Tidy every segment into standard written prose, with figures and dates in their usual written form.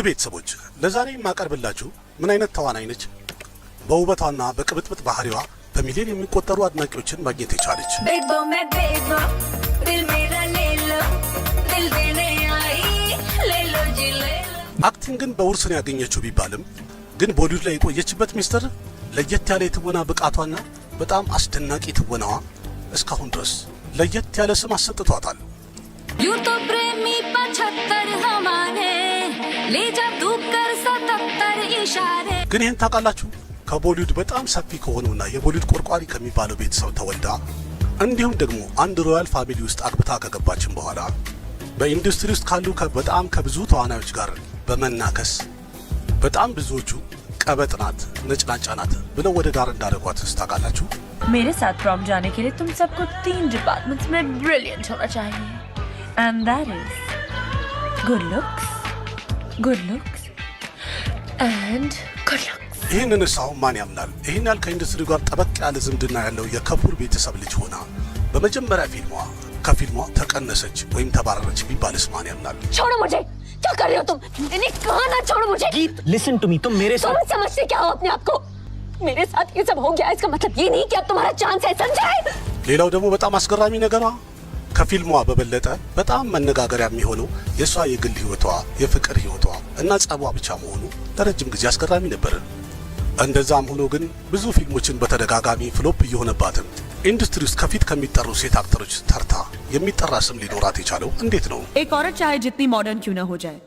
ቤተሰቦች ለዛሬ ማቀርብላችሁ ምን አይነት ተዋናይ ነች? በውበቷና በቅብጥብጥ ባህሪዋ በሚሊዮን የሚቆጠሩ አድናቂዎችን ማግኘት የቻለች አክቲንግን በውርስ ነው ያገኘችው ቢባልም ግን ቦሊውድ ላይ የቆየችበት ሚስጥር ለየት ያለ የትወና ብቃቷና በጣም አስደናቂ ትወናዋ እስካሁን ድረስ ለየት ያለ ስም አሰጥቷታል። ግን ይህን ታውቃላችሁ? ከቦሊውድ በጣም ሰፊ ከሆነውና የቦሊውድ ቆርቋሪ ከሚባለው ቤተሰብ ተወልዳ እንዲሁም ደግሞ አንድ ሮያል ፋሚሊ ውስጥ አግብታ ከገባችን በኋላ በኢንዱስትሪ ውስጥ ካሉ በጣም ከብዙ ተዋናዮች ጋር በመናከስ በጣም ብዙዎቹ ቀበጥ ናት፣ ነጭናጫ ናት ብለው ወደ ዳር እንዳደረጓት ታውቃላችሁ? मेरे साथ प्रॉम जाने के लिए तुम सबको 3 डिपार्टमेंट्स में ब्रिलियंट होना चाहिए and that is good looks and good looks. ይህንን ሳው ማን ያምናል? ይህን ያህል ከኢንዱስትሪ ጋር ጠበቅ ያለ ዝምድና ያለው የከፑር ቤተሰብ ልጅ ሆና በመጀመሪያ ፊልሟ ከፊልሟ ተቀነሰች ወይም ተባረረች ቢባልስ ማን ያምናል? छोड़ो मुझे, क्या कर रहे हो तुम? इन्हें कहाँ ना छोड़ो मुझे। गीत, listen to me, तुम मेरे साथ समझते क्या हो अपने आप को? मेरे साथ ये सब हो गया इसका मतलब ये नहीं कि अब तुम्हारा चांस है, समझे? ሌላው ደግሞ በጣም አስገራሚ ነገሯ ከፊልሟ በበለጠ በጣም መነጋገሪያ የሚሆነው የሷ የግል ህይወቷ፣ የፍቅር ህይወቷ እና ጸቧ ብቻ መሆኑ ለረጅም ጊዜ አስገራሚ ነበር። እንደዛም ሆኖ ግን ብዙ ፊልሞችን በተደጋጋሚ ፍሎፕ እየሆነባትም ኢንዱስትሪ ውስጥ ከፊት ከሚጠሩ ሴት አክተሮች ተርታ የሚጠራ ስም ሊኖራት የቻለው እንዴት ነው? एक औरत चाहे जितनी मॉडर्न क्यों ना हो जाए,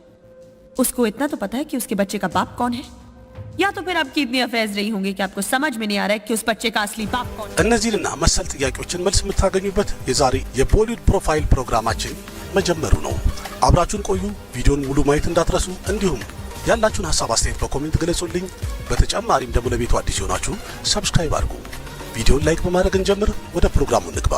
उसको इतना तो पता है कि उसके बच्चे का बाप कौन है, या तो फिर आपकी इतनी अफेयर्स रही होंगी कि आपको समझ में नहीं आ रहा है कि उस बच्चे का असली बाप कौन है। እነዚህና መሰል ጥያቄዎችን መልስ የምታገኙበት የዛሬ የቦሊውድ ፕሮፋይል ፕሮግራማችን መጀመሩ ነው። አብራችሁን ቆዩ። ቪዲዮን ሙሉ ማየት እንዳትረሱ፣ እንዲሁም ያላችሁን ሐሳብ አስተያየት በኮሜንት ገለጹልኝ። በተጨማሪም ደግሞ ለቤቱ አዲስ የሆናችሁ ሰብስክራይብ አድርጉ። ቪዲዮን ላይክ በማድረግ እንጀምር። ወደ ፕሮግራሙ እንግባ።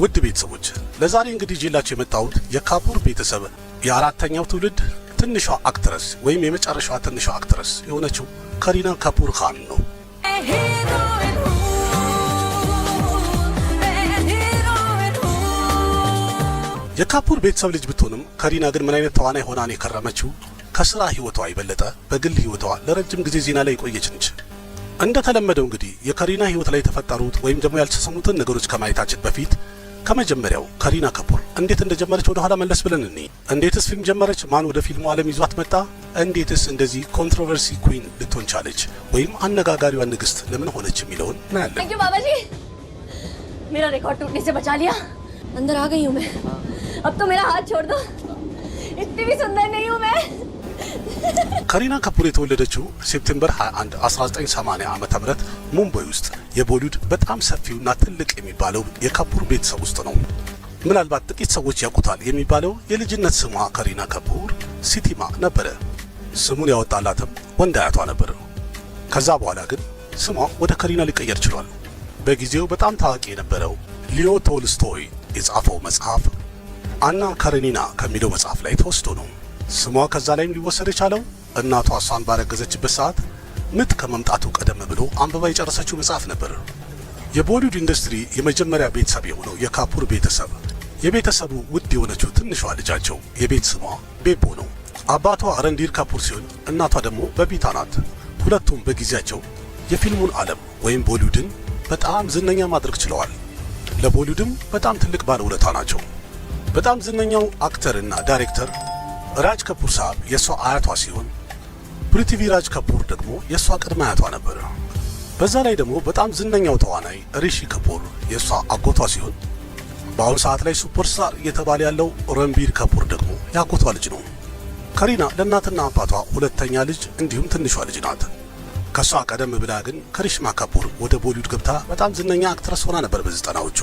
ውድ ቤተሰቦች ለዛሬ እንግዲህ ይዤላችሁ የመጣሁት የካፑር ቤተሰብ የአራተኛው ትውልድ ትንሿ አክትረስ ወይም የመጨረሻዋ ትንሿ አክትረስ የሆነችው ከሪና ካፑር ኻን ነው። የካፑር ቤተሰብ ልጅ ብትሆንም ከሪና ግን ምን አይነት ተዋናይ ሆና ነው የከረመችው? ከስራ ህይወቷ የበለጠ በግል ህይወቷ ለረጅም ጊዜ ዜና ላይ ቆየች ነች። እንደተለመደው እንግዲህ የከሪና ህይወት ላይ የተፈጠሩት ወይም ደግሞ ያልተሰሙትን ነገሮች ከማየታችን በፊት ከመጀመሪያው ከሪና ካፑር እንዴት እንደጀመረች ወደ ኋላ መለስ ብለን እንይ። እንዴትስ ፊልም ጀመረች? ማን ወደ ፊልሙ ዓለም ይዟት መጣ? እንዴትስ እንደዚህ ኮንትሮቨርሲ ኩዊን ልትሆን ቻለች? ወይም አነጋጋሪዋ ንግስት ለምን ሆነች የሚለውን እናያለን። थैंक यू बाबा जी, मेरा रिकॉर्ड टूटने से बचा लिया। अंदर आ गई हूँ मैं, अब तो मेरा हाथ छोड़ दो, इतनी भी सुंदर नहीं हूँ मैं। ከሪና ካፑር የተወለደችው ሴፕቴምበር 21 1980 ዓመተ ምህረት ሙምባይ ውስጥ የቦሊውድ በጣም ሰፊውና ትልቅ የሚባለው የካፑር ቤተሰብ ውስጥ ነው። ምናልባት ጥቂት ሰዎች ያውቁታል የሚባለው የልጅነት ስሟ ከሪና ካፑር ሲቲማ ነበረ። ስሙን ያወጣላትም ወንድ አያቷ ነበር። ከዛ በኋላ ግን ስሟ ወደ ከሪና ሊቀየር ችሏል። በጊዜው በጣም ታዋቂ የነበረው ሊዮ ቶልስቶይ የጻፈው መጽሐፍ አና ካሬኒና ከሚለው መጽሐፍ ላይ ተወስዶ ነው። ስሟ ከዛ ላይም ሊወሰድ የቻለው እናቷ እሷን ባረገዘችበት ሰዓት ምጥ ከመምጣቱ ቀደም ብሎ አንብባ የጨረሰችው መጽሐፍ ነበር። የቦሊውድ ኢንዱስትሪ የመጀመሪያ ቤተሰብ የሆነው የካፑር ቤተሰብ የቤተሰቡ ውድ የሆነችው ትንሿ ልጃቸው የቤት ስሟ ቤቦ ነው። አባቷ ረንዲር ካፑር ሲሆን እናቷ ደግሞ በቢታ ናት። ሁለቱም በጊዜያቸው የፊልሙን ዓለም ወይም ቦሊውድን በጣም ዝነኛ ማድረግ ችለዋል። ለቦሊውድም በጣም ትልቅ ባለውለታ ናቸው። በጣም ዝነኛው አክተር እና ዳይሬክተር ራጅ ካፑር ሳብ የሷ አያቷ ሲሆን ፕሪቲቪራጅ ካፑር ደግሞ የሷ ቅድመ አያቷ ነበር። በዛ ላይ ደግሞ በጣም ዝነኛው ተዋናይ ሪሺ ካፑር የሷ አጎቷ ሲሆን በአሁኑ ሰዓት ላይ ሱፐርስታር እየተባለ ያለው ረንቢር ካፑር ደግሞ ያጎቷ ልጅ ነው። ከሪና ለእናትና አባቷ ሁለተኛ ልጅ እንዲሁም ትንሿ ልጅ ናት። ከሷ ቀደም ብላ ግን ከሪሽማ ካፑር ወደ ቦሊውድ ገብታ በጣም ዝነኛ አክትረስ ሆና ነበር በ90ዎቹ።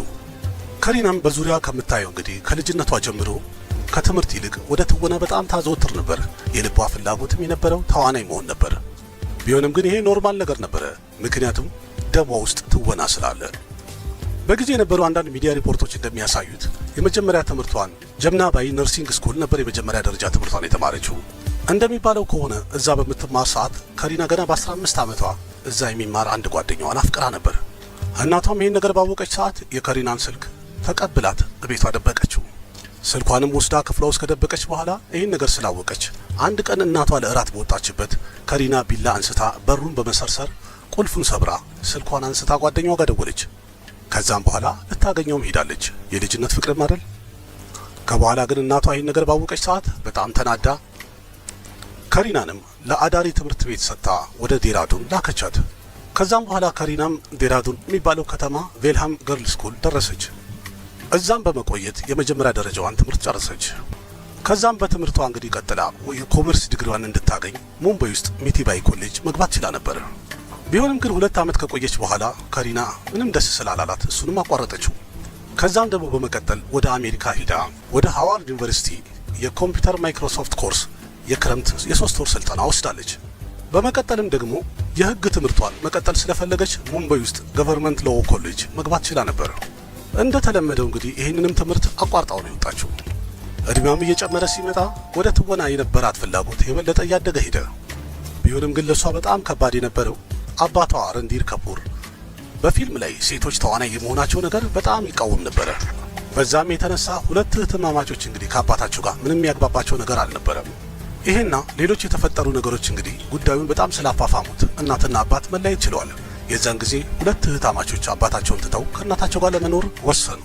ከሪናም በዙሪያ ከምታየው እንግዲህ ከልጅነቷ ጀምሮ ከትምህርት ይልቅ ወደ ትወና በጣም ታዘወትር ነበር። የልቧ ፍላጎትም የነበረው ተዋናይ መሆን ነበር። ቢሆንም ግን ይሄ ኖርማል ነገር ነበረ፣ ምክንያቱም ደሟ ውስጥ ትወና ስላለ። በጊዜ የነበሩ አንዳንድ ሚዲያ ሪፖርቶች እንደሚያሳዩት የመጀመሪያ ትምህርቷን ጀምና ባይ ነርሲንግ ስኩል ነበር የመጀመሪያ ደረጃ ትምህርቷን የተማረችው። እንደሚባለው ከሆነ እዛ በምትማር ሰዓት ከሪና ገና በ15 ዓመቷ እዛ የሚማር አንድ ጓደኛዋን አፍቅራ ነበር። እናቷም ይህን ነገር ባወቀች ሰዓት የከሪናን ስልክ ተቀብላት ቤቷ ደበቀችው። ስልኳንም ወስዳ ክፍሏ ውስጥ ከደበቀች በኋላ ይህን ነገር ስላወቀች አንድ ቀን እናቷ ለእራት በወጣችበት ከሪና ቢላ አንስታ በሩን በመሰርሰር ቁልፉን ሰብራ ስልኳን አንስታ ጓደኛዋ ጋር ደወለች። ከዛም በኋላ ልታገኘውም ሄዳለች። የልጅነት ፍቅርም አይደል? ከበኋላ ግን እናቷ ይህን ነገር ባወቀች ሰዓት በጣም ተናዳ ከሪናንም ለአዳሪ ትምህርት ቤት ሰጥታ ወደ ዴራዱን ላከቻት። ከዛም በኋላ ከሪናም ዴራዱን የሚባለው ከተማ ቬልሃም ገርል ስኩል ደረሰች። እዛም በመቆየት የመጀመሪያ ደረጃዋን ትምህርት ጨረሰች። ከዛም በትምህርቷ እንግዲህ ቀጥላ የኮመርስ ዲግሪዋን እንድታገኝ ሙምባይ ውስጥ ሚቲባይ ኮሌጅ መግባት ችላ ነበር። ቢሆንም ግን 2 ዓመት ከቆየች በኋላ ከሪና ምንም ደስ ስላላላት እሱንም አቋረጠችው። ከዛም ደግሞ በመቀጠል ወደ አሜሪካ ሄዳ ወደ ሃዋርድ ዩኒቨርሲቲ የኮምፒውተር ማይክሮሶፍት ኮርስ የክረምት የ3 ወር ስልጠና ወስዳለች። በመቀጠልም ደግሞ የህግ ትምህርቷን መቀጠል ስለፈለገች ሙምባይ ውስጥ ገቨርንመንት ሎው ኮሌጅ መግባት ችላ ነበር። እንደተለመደው እንግዲህ ይህንንም ትምህርት አቋርጣው ነው የወጣችው። እድሜዋም እየጨመረ ሲመጣ ወደ ትወና የነበራት ፍላጎት የበለጠ እያደገ ሄደ። ቢሆንም ግን ለሷ በጣም ከባድ የነበረው አባቷ ረንዲር ከፑር በፊልም ላይ ሴቶች ተዋናይ የመሆናቸው ነገር በጣም ይቃወም ነበረ። በዛም የተነሳ 2 እህትማማቾች እንግዲህ ከአባታቸው ጋር ምንም ያግባባቸው ነገር አልነበረም። ይሄና ሌሎች የተፈጠሩ ነገሮች እንግዲህ ጉዳዩን በጣም ስላፋፋሙት እናትና አባት መለያየት ችለዋል። የዛን ጊዜ 2 እህትማማቾች አባታቸውን ትተው ከእናታቸው ጋር ለመኖር ወሰኑ።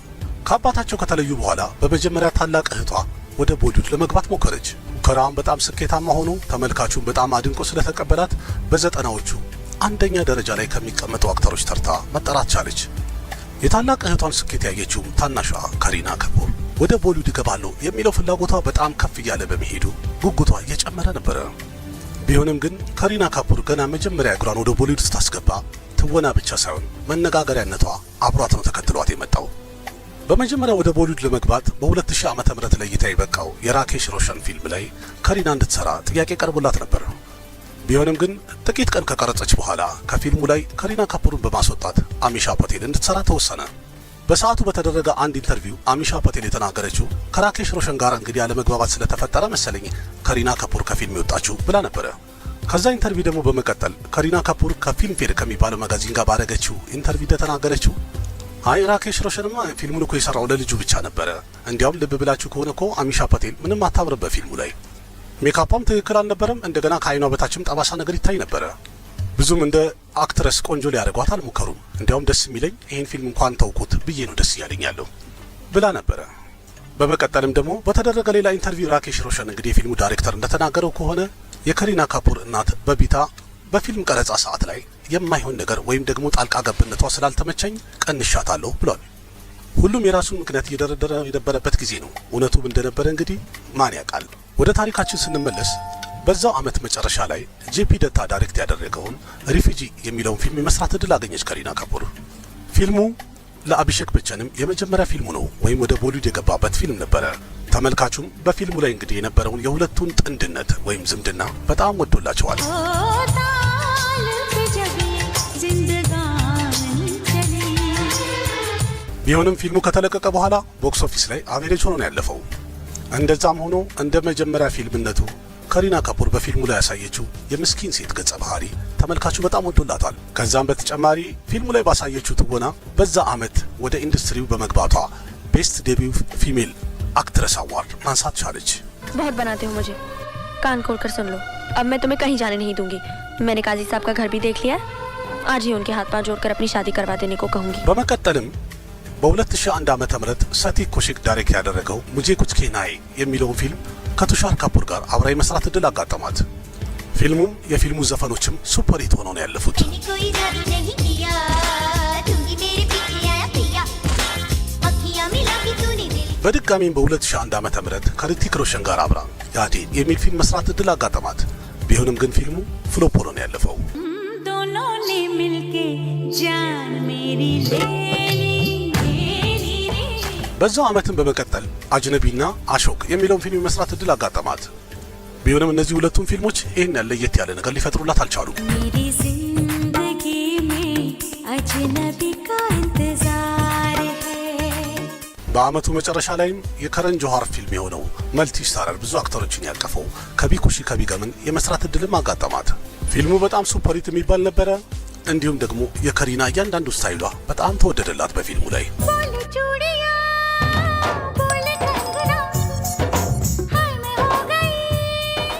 ከአባታቸው ከተለዩ በኋላ በመጀመሪያ ታላቅ እህቷ ወደ ቦሊውድ ለመግባት ሞከረች። ሙከራዋም በጣም ስኬታማ ሆኖ ተመልካቹን በጣም አድንቆ ስለተቀበላት በ90ዎቹ አንደኛ ደረጃ ላይ ከሚቀመጡ አክተሮች ተርታ መጠራት ቻለች። የታላቅ እህቷን ስኬት ያየችው ታናሿ ከሪና ከፑር ወደ ቦሊውድ እገባለሁ የሚለው ፍላጎቷ በጣም ከፍ እያለ በመሄዱ ጉጉቷ እየጨመረ ነበረ። ቢሆንም ግን ከሪና ካፑር ገና መጀመሪያ እግሯን ወደ ቦሊውድ ስታስገባ ትወና ብቻ ሳይሆን መነጋገሪያነቷ አብሯት ነው ተከትሏት የመጣው። በመጀመሪያ ወደ ቦሊውድ ለመግባት በ2000 ዓመተ ምህረት ለእይታ የበቃው የራኬሽ ሮሸን ፊልም ላይ ከሪና እንድትሰራ ጥያቄ ቀርቦላት ነበር። ቢሆንም ግን ጥቂት ቀን ከቀረጸች በኋላ ከፊልሙ ላይ ከሪና ካፑርን በማስወጣት አሚሻ ፓቴል እንድትሰራ ተወሰነ። በሰዓቱ በተደረገ አንድ ኢንተርቪው አሚሻ ፓቴል የተናገረችው ከራኬሽ ሮሸን ጋር እንግዲህ ያለመግባባት ስለተፈጠረ መሰለኝ ከሪና ካፑር ከፊልም የወጣችው ብላ ነበረ። ከዛ ኢንተርቪው ደግሞ በመቀጠል ከሪና ካፑር ከፊልም ፌር ከሚባለው ማጋዚን ጋር ባደረገችው ኢንተርቪው እንደተናገረችው አይ ራኬሽ ሮሸንማ ፊልሙን እኮ የሰራው ለልጁ ብቻ ነበረ። እንዲያውም ልብ ብላችሁ ከሆነ እኮ አሚሻ ፓቴል ምንም አታምርም በፊልሙ ላይ ሜካፓም ትክክል አልነበረም። እንደገና ከአይኗ በታችም ጠባሳ ነገር ይታይ ነበረ። ብዙም እንደ አክትረስ ቆንጆ ሊያደርጓት አልሞከሩም። እንዲያውም ደስ የሚለኝ ይህን ፊልም እንኳን ተውኩት ብዬ ነው ደስ እያለኝ ያለው ብላ ነበረ። በመቀጠልም ደግሞ በተደረገ ሌላ ኢንተርቪው ራኬሽ ሮሸን እንግዲህ የፊልሙ ዳይሬክተር እንደተናገረው ከሆነ የከሪና ካፑር እናት በቢታ በፊልም ቀረጻ ሰዓት ላይ የማይሆን ነገር ወይም ደግሞ ጣልቃ ገብነቷ ስላልተመቸኝ ቀንሻታለሁ ብሏል። ሁሉም የራሱን ምክንያት እየደረደረ የነበረበት ጊዜ ነው። እውነቱም እንደነበረ እንግዲህ ማን ያውቃል። ወደ ታሪካችን ስንመለስ በዛው ዓመት መጨረሻ ላይ ጄፒ ደታ ዳይሬክት ያደረገውን ሪፊጂ የሚለውን ፊልም የመስራት እድል አገኘች ከሪና ካፑር። ፊልሙ ለአቢሼክ በቸንም የመጀመሪያ ፊልሙ ነው ወይም ወደ ቦሊውድ የገባበት ፊልም ነበረ። ተመልካቹም በፊልሙ ላይ እንግዲህ የነበረውን የሁለቱን ጥንድነት ወይም ዝምድና በጣም ወዶላቸዋል። ቢሆንም ፊልሙ ከተለቀቀ በኋላ ቦክስ ኦፊስ ላይ አቬሬጅ ሆኖ ነው ያለፈው። እንደዛም ሆኖ እንደ መጀመሪያ ፊልምነቱ ከሪና ካፑር በፊልሙ ላይ ያሳየችው የምስኪን ሴት ገጸ ባህሪ ተመልካቹ በጣም ወዶላታል። ከዛም በተጨማሪ ፊልሙ ላይ ባሳየችው ትወና በዛ ዓመት ወደ ኢንዱስትሪው በመግባቷ ቤስት ዴቢው ፊሜል አክትረስ አዋርድ ማንሳት ቻለች። बहुत बनाते हो मुझे, कान खोल कर सुन लो। अब मैं तुम्हें कहीं जाने नहीं दूंगी। मैंने काजी साहब का घर भी देख लिया है। आज ही उनके हाथ पांव जोड़कर अपनी शादी करवा देने को कहूंगी। በመቀጠልም በ2001 ዓመተ ምህረት ሰቲ ኮሺክ ዳይሬክት ያደረገው ሙጄ ኩች ኬናይ የሚለውን ፊልም ከቱሻር ካፑር ጋር አብራ የመስራት እድል አጋጠማት። ፊልሙም የፊልሙ ዘፈኖችም ሱፐር ሂት ሆነው ነው ያለፉት። በድጋሚም በ2001 ዓመተ ምህረት ከሪቲክ ሮሸን ጋር አብራ ያዴ የሚል ፊልም መስራት እድል አጋጠማት። ቢሆንም ግን ፊልሙ ፍሎፕ ሆኖ ነው ያለፈው። በዛው ዓመትም በመቀጠል አጅነቢና አሾክ የሚለውን ፊልም መስራት እድል አጋጠማት። ቢሆንም እነዚህ ሁለቱም ፊልሞች ይህን ለየት ያለ ነገር ሊፈጥሩላት አልቻሉም። በአመቱ መጨረሻ ላይም የከረን ጆሃር ፊልም የሆነው መልቲ ስታረር ብዙ አክተሮችን ያቀፈው ከቢኩሺ ከቢገምን የመስራት እድልም አጋጠማት። ፊልሙ በጣም ሱፐር ሂት የሚባል ነበረ። እንዲሁም ደግሞ የከሪና እያንዳንዱ ስታይሏ በጣም ተወደደላት በፊልሙ ላይ።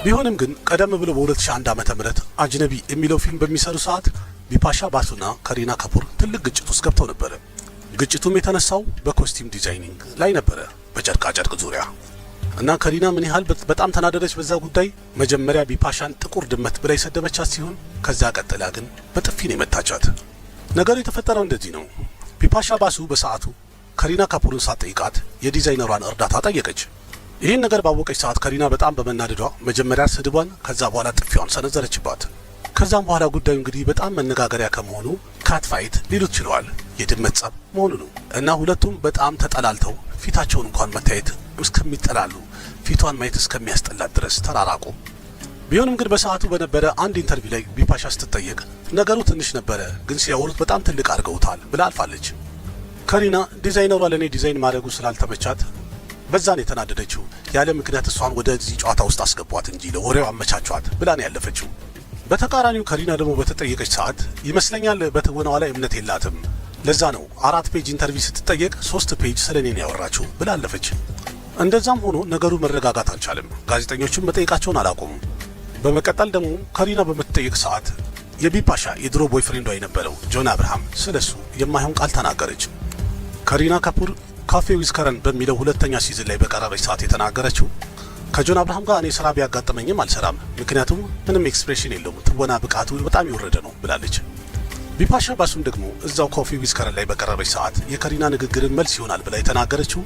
ቢሆንም ግን ቀደም ብሎ በ2001 ዓመተ ምህረት አጅነቢ የሚለው ፊልም በሚሰሩ ሰዓት ቢፓሻ ባሱና ከሪና ካፑር ትልቅ ግጭት ውስጥ ገብተው ነበር። ግጭቱም የተነሳው በኮስቲም ዲዛይኒንግ ላይ ነበር፣ በጨርቃ ጨርቅ ዙሪያ እና ከሪና ምን ያህል በጣም ተናደደች በዛ ጉዳይ። መጀመሪያ ቢፓሻን ጥቁር ድመት ብላ የሰደበቻት ሲሆን ከዛ ቀጥላ ግን በጥፊ ነው የመታቻት። ነገሩ የተፈጠረው እንደዚህ ነው። ቢፓሻ ባሱ በሰዓቱ ከሪና ካፑርን ሳትጠይቃት የዲዛይነሯን እርዳታ ጠየቀች። ይህን ነገር ባወቀች ሰዓት ከሪና በጣም በመናደዷ መጀመሪያ ስድቧን፣ ከዛ በኋላ ጥፊዋን ሰነዘረችባት። ከዛም በኋላ ጉዳዩ እንግዲህ በጣም መነጋገሪያ ከመሆኑ ካት ፋይት ሊሉት ችለዋል። የድመት ጸብ መሆኑ ነው እና ሁለቱም በጣም ተጠላልተው ፊታቸውን እንኳን መታየት እስከሚጠላሉ ፊቷን ማየት እስከሚያስጠላት ድረስ ተራራቁ። ቢሆንም ግን በሰዓቱ በነበረ አንድ ኢንተርቪው ላይ ቢፓሻ ስትጠየቅ ነገሩ ትንሽ ነበረ፣ ግን ሲያወሩት በጣም ትልቅ አድርገውታል ብላ አልፋለች። ከሪና ዲዛይነሯ ለእኔ ዲዛይን ማድረጉ ስላልተመቻት በዛን የተናደደችው ያለ ምክንያት እሷን ወደዚህ ጨዋታ ውስጥ አስገቧት እንጂ ለወሬው አመቻቿት ብላ ነው ያለፈችው። በተቃራኒው ከሪና ደግሞ በተጠየቀች ሰዓት ይመስለኛል በትወናዋ ላይ እምነት የላትም፣ ለዛ ነው 4 ፔጅ ኢንተርቪው ስትጠየቅ 3 ፔጅ ስለኔ ነው ያወራችው ብላ አለፈች። እንደዛም ሆኖ ነገሩ መረጋጋት አልቻለም። ጋዜጠኞችም መጠየቃቸውን አላቆሙም። በመቀጠል ደግሞ ከሪና በምትጠየቅ ሰዓት የቢፓሻ የድሮ ቦይፍሬንዷ የነበረው ጆን አብርሃም ስለሱ የማይሆን ቃል ተናገረች። ከሪና ካፑር ካፌ ዊዝ ከረን በሚለው ሁለተኛ ሲዝን ላይ በቀረበች ሰዓት የተናገረችው ከጆን አብርሃም ጋር እኔ ስራ ቢያጋጥመኝም አልሰራም፣ ምክንያቱም ምንም ኤክስፕሬሽን የለውም፣ ትወና ብቃቱ በጣም የወረደ ነው ብላለች። ቢፓሻ ባሱም ደግሞ እዛው ኮፊ ዊዝ ከረን ላይ በቀረበች ሰዓት የከሪና ንግግርን መልስ ይሆናል ብላ የተናገረችው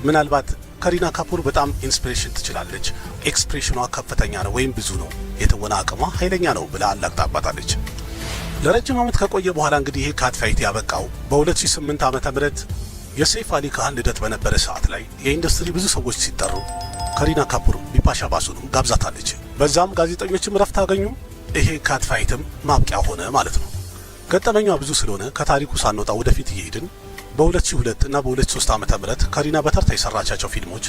ምናልባት ከሪና ካፑር በጣም ኢንስፒሬሽን ትችላለች፣ ኤክስፕሬሽኗ ከፍተኛ ነው ወይም ብዙ ነው፣ የትወና አቅሟ ኃይለኛ ነው ብላ አላግጣባታለች። ለረጅም ዓመት ከቆየ በኋላ እንግዲህ ይሄ ካት ፋይት ያበቃው በ2008 ዓመተ ምህረት የሰይፍ አሊ ካህን ልደት በነበረ ሰዓት ላይ የኢንዱስትሪ ብዙ ሰዎች ሲጠሩ ከሪና ካፑር ቢፓሻ ባሱንም ጋብዛታለች። በዛም ጋዜጠኞችም ረፍት አገኙ። ይሄ ካት ፋይትም ማብቂያ ሆነ ማለት ነው። ገጠመኛዋ ብዙ ስለሆነ ከታሪኩ ሳንወጣ ወደፊት እየሄድን በ2002 እና በ2003 ዓመተ ምህረት ከሪና በተርታ የሰራቻቸው ፊልሞች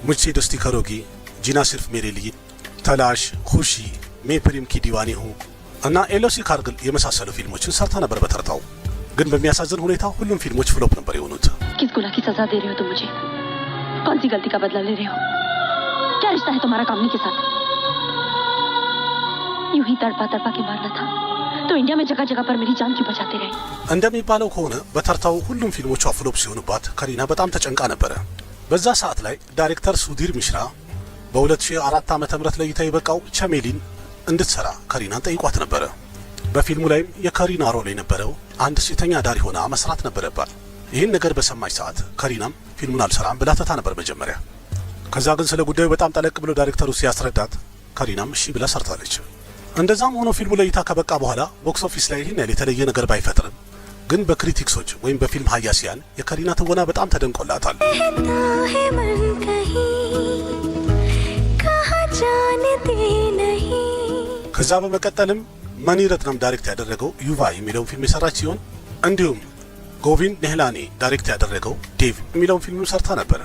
ሙझसे दोस्ती करोगी፣ जीना सिर्फ मेरे लिए፣ ተላሽ፣ खुशी፣ मैं प्रेम की दीवानी हूं እና ኤሎሲ ካርግል የመሳሰሉ ፊልሞችን ሰርታ ነበር በተርታው። ግን በሚያሳዝን ሁኔታ ሁሉም ፊልሞች ፍሎፕ ነበር የሆኑት። किस गुनाह की सजा दे रहे हो तुम मुझे? कौन सी गलती का बदला ले रहे हो? क्या रिश्ता है तुम्हारा कामनी के साथ? यूं ही तड़पा तड़पा के मारना था तो इंडिया में जगह जगह पर मेरी जान क्यों बचाते रहे? እንደሚባለው ከሆነ በተርታው ሁሉም ፊልሞቿ ፍሎፕ ሲሆኑባት ከሪና በጣም ተጨንቃ ነበረ። በዛ ሰዓት ላይ ዳይሬክተር ሱዲር ሚሽራ በ2004 ዓመተ ምህረት ለእይታ የበቃው ቸሜሊን እንድትሰራ ከሪናን ጠይቋት ነበረ። በፊልሙ ላይም የከሪና ሮል የነበረው አንድ ሴተኛ አዳሪ ሆና መስራት ነበረባት። ይህን ነገር በሰማች ሰዓት ከሪናም ፊልሙን አልሰራም ብላ ተታ ነበር መጀመሪያ። ከዛ ግን ስለ ጉዳዩ በጣም ጠለቅ ብሎ ዳይሬክተሩ ሲያስረዳት ከሪናም እሺ ብላ ሰርታለች። እንደዛም ሆኖ ፊልሙ ለእይታ ከበቃ በኋላ ቦክስ ኦፊስ ላይ ይህን ያህል የተለየ ነገር ባይፈጥርም ግን በክሪቲክሶች ወይም በፊልም ሀያሲያን የከሪና ትወና በጣም ተደንቆላታል። ከዛ በመቀጠልም መኒ ረትናም ዳይሬክት ያደረገው ዩቫ የሚለውን ፊልም የሰራች ሲሆን እንዲሁም ጎቪንድ ኔህላኒ ዳይሬክት ያደረገው ዴቭ የሚለውን ፊልም ሰርታ ነበር።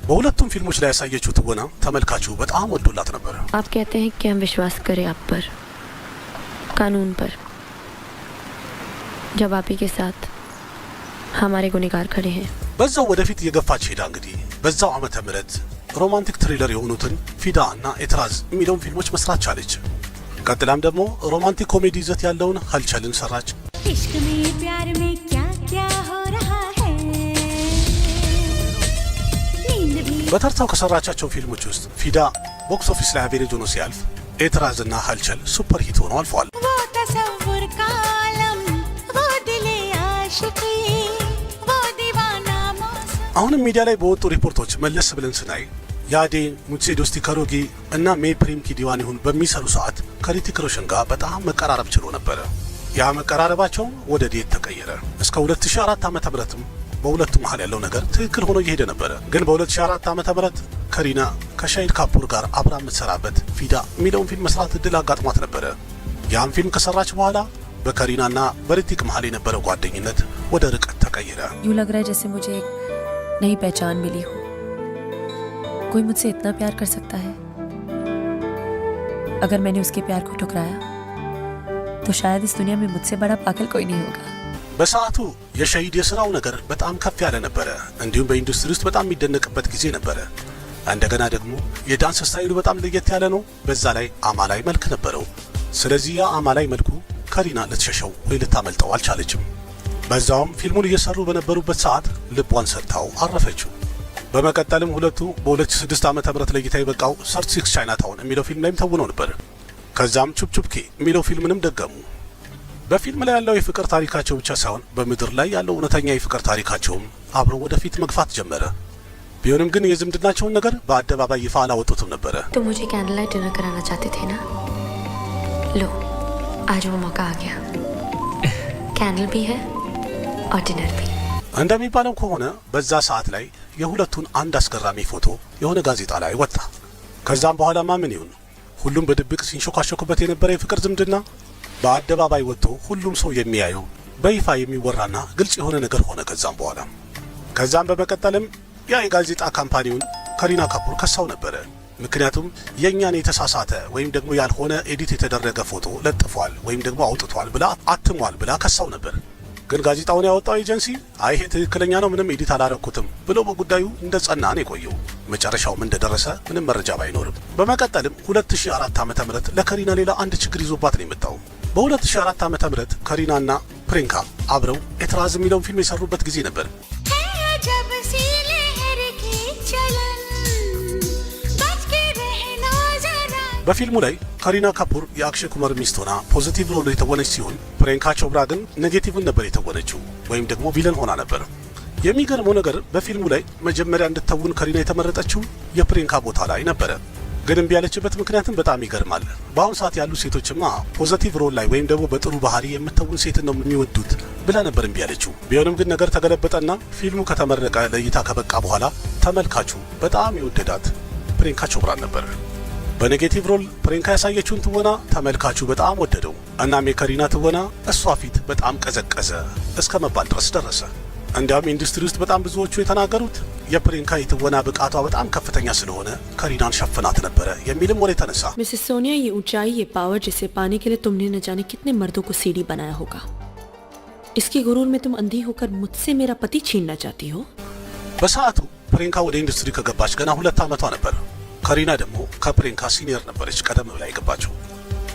በሁለቱም ፊልሞች ላይ ያሳየችው ትወና ተመልካቹ በጣም ወዶላት ነበር። आप कहते हैं कि हम विश्वास करें आप पर, कानून पर, जब आप ही के साथ हमारे गुनहगार खड़े हैं। በዛው ወደፊት የገፋች ሄዳ እንግዲህ በዛው ዓመተ ምህረት ሮማንቲክ ትሪለር የሆኑትን ፊዳ እና ኤትራዝ የሚለውን ፊልሞች መስራት ቻለች። ቀጥላም ደግሞ ሮማንቲክ ኮሜዲ ይዘት ያለውን ሀልቸልን ሰራች። इश्क में प्यार में क्या क्या हो रहा है नींद भी በተርታው ከሰራቻቸው ፊልሞች ውስጥ ፊዳ ቦክስ ኦፊስ ላይ አቬሬጅ ሆኖ ሲያልፍ፣ ኤትራዝ እና ሀልቸል ሱፐር ሂት ሆነው አልፈዋል። वो तस्वुर का आलम वो दिले आशिकी वो दीवाना मौसम አሁንም ሚዲያ ላይ በወጡ ሪፖርቶች መለስ ብለን ስናይ ያዴ ሙझसे दोस्ती करोगी እና मैं प्रेम की दीवानी हूं በሚሰሩ ሰዓት ከሪቲክ ሮሽን ጋር በጣም መቀራረብ ችሎ ነበር። ያ መቀራረባቸው ወደ ዴት ተቀየረ። እስከ 2004 ዓመተ ምህረትም በሁለቱ መሃል ያለው ነገር ትክክል ሆኖ እየሄደ ነበር። ግን በ2004 ዓመተ ምህረት ከሪና ከሻሂድ ካፑር ጋር አብራ የምትሰራበት ፊዳ የሚለውን ፊልም መስራት እድል አጋጥሟት ነበር። ያን ፊልም ከሰራች በኋላ በከሪናና በሪቲክ መሃል የነበረው ጓደኝነት ወደ ርቀት ተቀየረ። यूं लग रहा है जैसे मुझे एक नई पहचान मिली हो। कोई मुझसे इतना प्यार कर सकता है। अगर मैंने उसके प्यार को ठुकराया तो शायद इस दुनिया में मुझसे बड़ा पागल कोई नहीं होगा। በሰዓቱ የሻሂድ የሥራው ነገር በጣም ከፍ ያለ ነበረ። እንዲሁም በኢንዱስትሪ ውስጥ በጣም የሚደነቅበት ጊዜ ነበረ እንደገና ደግሞ የዳንስ ስታይሉ በጣም ለየት ያለ ነው። በዛ ላይ አማላይ መልክ ነበረው። ስለዚህ ያ አማላይ መልኩ ከሪና ልትሸሸው ወይ ልታመልጠው አልቻለችም። በዛውም ፊልሙን እየሰሩ በነበሩበት ሰዓት ልቧን ሰጥታው አረፈችው። በመቀጠልም ሁለቱ በ2006 ዓመተ ምህረት ለእይታ የበቃው 36 ቻይናታውን የሚለው ፊልም ላይም ተውነው ነበር። ከዛም ቹፕቹፕኬ የሚለው ፊልምንም ደገሙ። በፊልም ላይ ያለው የፍቅር ታሪካቸው ብቻ ሳይሆን በምድር ላይ ያለው እውነተኛ የፍቅር ታሪካቸውም አብሮ ወደፊት መግፋት ጀመረ። ቢሆንም ግን የዝምድናቸውን ነገር በአደባባይ ይፋ አላወጡትም ነበረ። तुम मुझे कैंडल लाइट डिनर कराना चाहते थे ना? लो आज वो मौका आ गया। कैंडल भी है और डिनर भी। እንደሚባለው ከሆነ በዛ ሰዓት ላይ የሁለቱን አንድ አስገራሚ ፎቶ የሆነ ጋዜጣ ላይ ወጣ። ከዛም በኋላማ ምን ይሁን ሁሉም በድብቅ ሲንሾካሾኩበት የነበረ የፍቅር ዝምድና በአደባባይ ወጥቶ ሁሉም ሰው የሚያየው በይፋ የሚወራና ግልጽ የሆነ ነገር ሆነ። ከዛም በመቀጠልም ያ የጋዜጣ ካምፓኒውን ከሪና ካፑር ከሳው ነበረ። ምክንያቱም የኛን የተሳሳተ ወይም ደግሞ ያልሆነ ኤዲት የተደረገ ፎቶ ለጥፏል ወይም ደግሞ አውጥቷል ብላ አትሟል ብላ ከሳው ነበር። ግን ጋዜጣውን ያወጣው ኤጀንሲ አይ ይሄ ትክክለኛ ነው ምንም ኤዲት አላረኩትም ብሎ በጉዳዩ እንደጸና ነው የቆየው። መጨረሻውም እንደደረሰ ምንም መረጃ ባይኖርም በመቀጠልም 2004 ዓመተ ምህረት ለከሪና ሌላ አንድ ችግር ይዞባት ነው የመጣው። በ2004 ዓመተ ምህረት ከሪናና ፕሪንካ አብረው ኤትራዝ የሚለውን ፊልም የሰሩበት ጊዜ ነበር። በፊልሙ ላይ ከሪና ካፑር የአክሼ ኩማር ሚስት ሆና ፖዚቲቭ ሮል የተወነች ሲሆን ፕሪንካ ቾፕራ ግን ኔጌቲቭን ነበር የተወነችው ወይም ደግሞ ቪለን ሆና ነበር። የሚገርመው ነገር በፊልሙ ላይ መጀመሪያ እንድትተውን ከሪና የተመረጠችው የፕሪንካ ቦታ ላይ ነበረ። ግን እምቢ ያለችበት ምክንያትም በጣም ይገርማል። በአሁን ሰዓት ያሉ ሴቶችማ ፖዚቲቭ ሮል ላይ ወይም ደግሞ በጥሩ ባህሪ የምትተውን ሴትን ነው የሚወዱት ብላ ነበር እምቢ ያለችው። ቢሆንም ግን ነገር ተገለበጠና ፊልሙ ከተመረቀ ለእይታ ከበቃ በኋላ ተመልካቹ በጣም የወደዳት ፕሪንካ ቾፕራን ነበር። በኔጌቲቭ ሮል ፕሪንካ ያሳየችውን ትወና ተመልካቹ በጣም ወደደው። እናም የከሪና ትወና እሷ ፊት በጣም ቀዘቀዘ እስከ መባል ድረስ ደረሰ። እንዲያውም ኢንዱስትሪ ውስጥ በጣም ብዙዎቹ የተናገሩት የፕሪንካ የትወና ብቃቷ በጣም ከፍተኛ ስለሆነ ከሪናን ሸፍናት ነበረ የሚልም ወሬ ተነሳ። मिसेस सोनिया, ये ऊंचाई, ये पावर जिसे पाने के लिए तुमने न जाने कितने मर्दों को सीढ़ी बनाया होगा। इसके गुरूर में तुम अंधी होकर मुझसे मेरा पति छीनना चाहती हो? በሰዓቱ ፕሪንካ ወደ ኢንዱስትሪ ከገባች ገና 2 ዓመቷ ነበር። ከሪና ደግሞ ከፕሪንካ ሲኒየር ነበረች ቀደም ብላ የገባችው።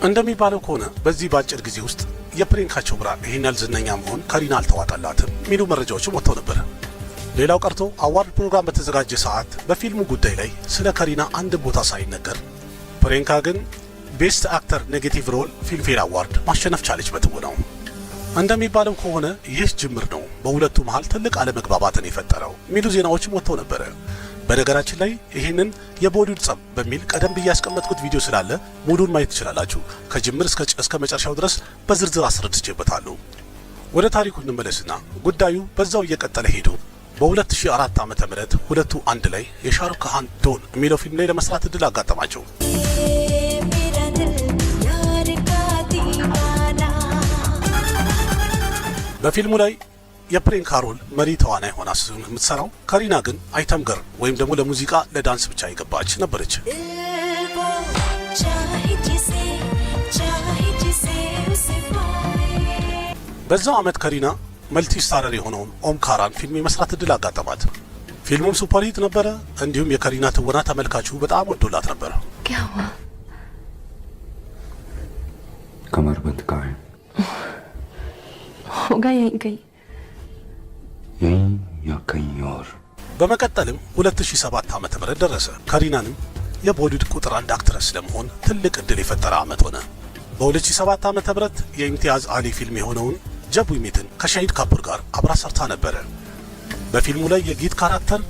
እንደሚባለው ከሆነ በዚህ ባጭር ጊዜ ውስጥ የፕሪንካ ቾፕራ ይሄን ያህል ዝነኛ መሆን ከሪና አልተዋጣላትም የሚሉ መረጃዎችም ወጥተው ነበር። ሌላው ቀርቶ አዋርድ ፕሮግራም በተዘጋጀ ሰዓት በፊልሙ ጉዳይ ላይ ስለ ከሪና አንድ ቦታ ሳይነገር ፕሪንካ ግን ቤስት አክተር ኔጌቲቭ ሮል ፊልምፌር አዋርድ ማሸነፍ ቻለች በትወናው። እንደሚባለው ከሆነ ይህ ጅምር ነው በሁለቱ መሃል ትልቅ አለመግባባትን የፈጠረው የሚሉ ዜናዎችም ወጥተው ነበር። በነገራችን ላይ ይህንን የቦሊውድ ጸብ በሚል ቀደም ብዬ ያስቀመጥኩት ቪዲዮ ስላለ ሙሉን ማየት ትችላላችሁ። ከጅምር እስከ መጨረሻው ድረስ በዝርዝር አስረድቼበታለሁ። ወደ ታሪኩ እንመለስና ጉዳዩ በዛው እየቀጠለ ሄዶ በ2004 ዓመተ ምህረት ሁለቱ አንድ ላይ የሻሩክ ካን ዶን የሚለው ፊልም ላይ ለመስራት እድል አጋጠማቸው። በፊልሙ ላይ የፕሪንካ ሮል መሪ ተዋናይ ሆና የምትሰራው፣ ከሪና ግን አይተም ገር ወይም ደግሞ ለሙዚቃ ለዳንስ ብቻ የገባች ነበረች። በዛው ዓመት ከሪና መልቲ ስታረር የሆነውን ኦምካራን ፊልም የመስራት እድል አጋጠማት። ፊልሙም ሱፐር ሂት ነበረ። እንዲሁም የከሪና ትወና ተመልካቹ በጣም ወዶላት ነበር። कमरबंद कहाँ है? होगा यहीं कहीं। यहीं या कहीं और? በመቀጠልም 2007 ዓመተ ምህረት ደረሰ። ከሪናንም የቦሊውድ ቁጥር 1 አክትረስ ለመሆን ትልቅ እድል የፈጠረ ዓመት ሆነ። በ2007 ዓመተ ምህረት የኢምቲያዝ አሊ ፊልም የሆነውን ጀብ ዊ ሜትን ከሻሂድ ካፑር ጋር አብራ ሰርታ ነበረ። በፊልሙ ላይ የጊት ካራክተር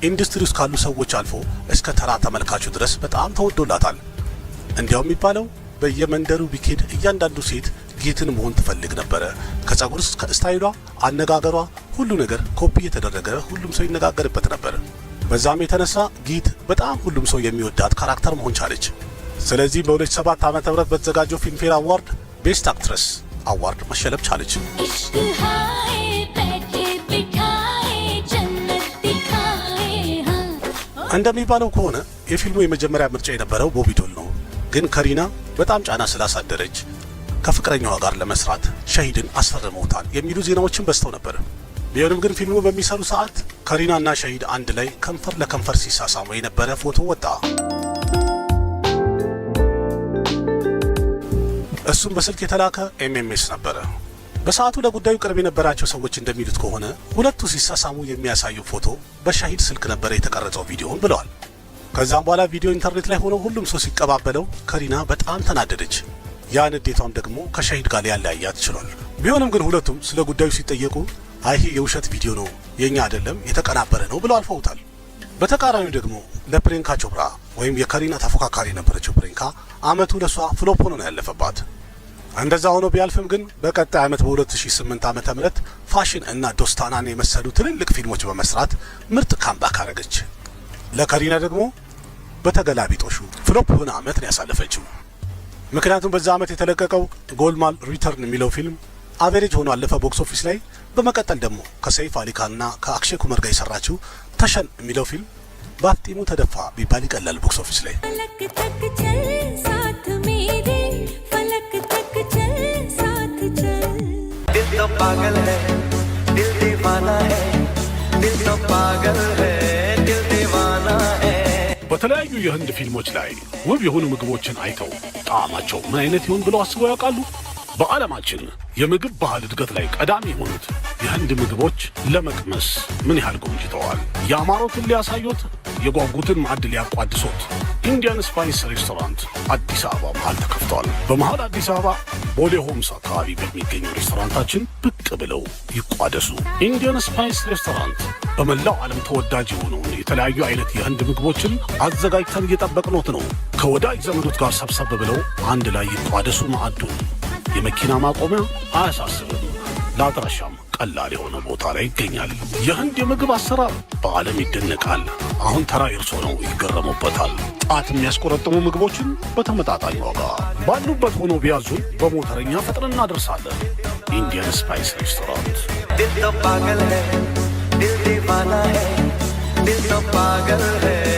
ኢንዱስትሪ ውስጥ ካሉ ሰዎች አልፎ እስከ ተራ ተመልካቹ ድረስ በጣም ተወዶላታል። እንዲያውም የሚባለው በየመንደሩ ቢኬድ እያንዳንዱ ሴት ጊትን መሆን ትፈልግ ነበረ። ከጸጉር እስከ ስታይሏ፣ አነጋገሯ፣ ሁሉ ነገር ኮፒ የተደረገ ሁሉም ሰው ይነጋገርበት ነበር። በዛም የተነሳ ጊት በጣም ሁሉም ሰው የሚወዳት ካራክተር መሆን ቻለች። ስለዚህ በ2007 ዓመተ ምህረት በተዘጋጀው ፊልምፌር አዋርድ ቤስት አክትረስ አዋርድ መሸለም ቻለች። እንደሚባለው ከሆነ የፊልሙ የመጀመሪያ ምርጫ የነበረው ቦቢ ዶል ነው። ግን ከሪና በጣም ጫና ስላሳደረች ከፍቅረኛዋ ጋር ለመስራት ሻሂድን አስፈርመውታል የሚሉ ዜናዎችን በዝተው ነበር። ቢሆንም ግን ፊልሙ በሚሰሩ ሰዓት ከሪናና ሻሂድ አንድ ላይ ከንፈር ለከንፈር ሲሳሳሙ የነበረ ፎቶ ወጣ። እሱም በስልክ የተላከ ኤምኤምኤስ ነበረ። በሰዓቱ ለጉዳዩ ቅርብ የነበራቸው ሰዎች እንደሚሉት ከሆነ ሁለቱ ሲሳሳሙ የሚያሳየው ፎቶ በሻሂድ ስልክ ነበረ የተቀረጸው ቪዲዮን ብለዋል። ከዛም በኋላ ቪዲዮ ኢንተርኔት ላይ ሆኖ ሁሉም ሰው ሲቀባበለው ከሪና በጣም ተናደደች። ያ ንዴቷም ደግሞ ከሻሂድ ጋር ሊያለያያት ችሏል። ቢሆንም ግን ሁለቱም ስለ ጉዳዩ ሲጠየቁ ይሄ የውሸት ቪዲዮ ነው፣ የኛ አይደለም፣ የተቀናበረ ነው ብለው አልፈውታል። በተቃራኒው ደግሞ ለፕሪያንካ ቾፕራ ወይም የከሪና ተፎካካሪ የነበረችው ፕሪያንካ አመቱ ለሷ ፍሎፕ ሆኖ ነው ያለፈባት። እንደዛ ሆኖ ቢያልፍም ግን በቀጣይ አመት በ2008 ዓመተ ምህረት ፋሽን እና ዶስታናን የመሰሉ ትልልቅ ፊልሞች በመስራት ምርጥ ካምባክ አረገች። ለከሪና ደግሞ በተገላቢጦሹ ፍሎፕ ሆነ አመት ነው ያሳለፈችው። ምክንያቱም በዛ አመት የተለቀቀው ጎልማል ሪተርን የሚለው ፊልም አቨሬጅ ሆኖ አለፈ ቦክስ ኦፊስ ላይ። በመቀጠል ደግሞ ከሰይፍ አሊ ካንና ከአክሼ ኩማር ጋር የሰራችው ተሸን የሚለው ፊልም በአፍጢሙ ተደፋ ቢባል ይቀላል ቦክስ ኦፊስ ላይ። पागल है दिल दीवाना है दिल तो पागल है दिल दीवाना है በተለያዩ የህንድ ፊልሞች ላይ ውብ የሆኑ ምግቦችን አይተው ጣዕማቸው ምን አይነት ይሆን ብለው አስበው ያውቃሉ? በዓለማችን የምግብ ባህል እድገት ላይ ቀዳሚ የሆኑት የህንድ ምግቦች ለመቅመስ ምን ያህል ጎምጅተዋል። ያማሩትን ሊያሳዩት፣ የጓጉትን ማዕድ ሊያቋድሱት ኢንዲያን ስፓይስ ሬስቶራንት አዲስ አበባ መሃል ተከፍቷል። በመሃል አዲስ አበባ ቦሌ ሆምስ አካባቢ በሚገኘው ሬስቶራንታችን ብቅ ብለው ይቋደሱ። ኢንዲያን ስፓይስ ሬስቶራንት በመላው ዓለም ተወዳጅ የሆነውን የተለያዩ አይነት የህንድ ምግቦችን አዘጋጅተን እየጠበቅኖት ነው። ከወዳጅ ዘመዶት ጋር ሰብሰብ ብለው አንድ ላይ ይቋደሱ ማዕዱን። የመኪና ማቆሚያ አያሳስብም። ለአድራሻም ቀላል የሆነ ቦታ ላይ ይገኛል። የህንድ የምግብ አሰራር በዓለም ይደነቃል። አሁን ተራ እርሶ ነው፣ ይገረሙበታል። ጣት የሚያስቆረጥሙ ምግቦችን በተመጣጣኝ ዋጋ ባሉበት ሆኖ ቢያዙን በሞተረኛ ፈጥነን እናደርሳለን። ኢንዲያን ስፓይስ ሬስቶራንት። दिल तो पागल है दिल दीवाना है दिल तो पागल है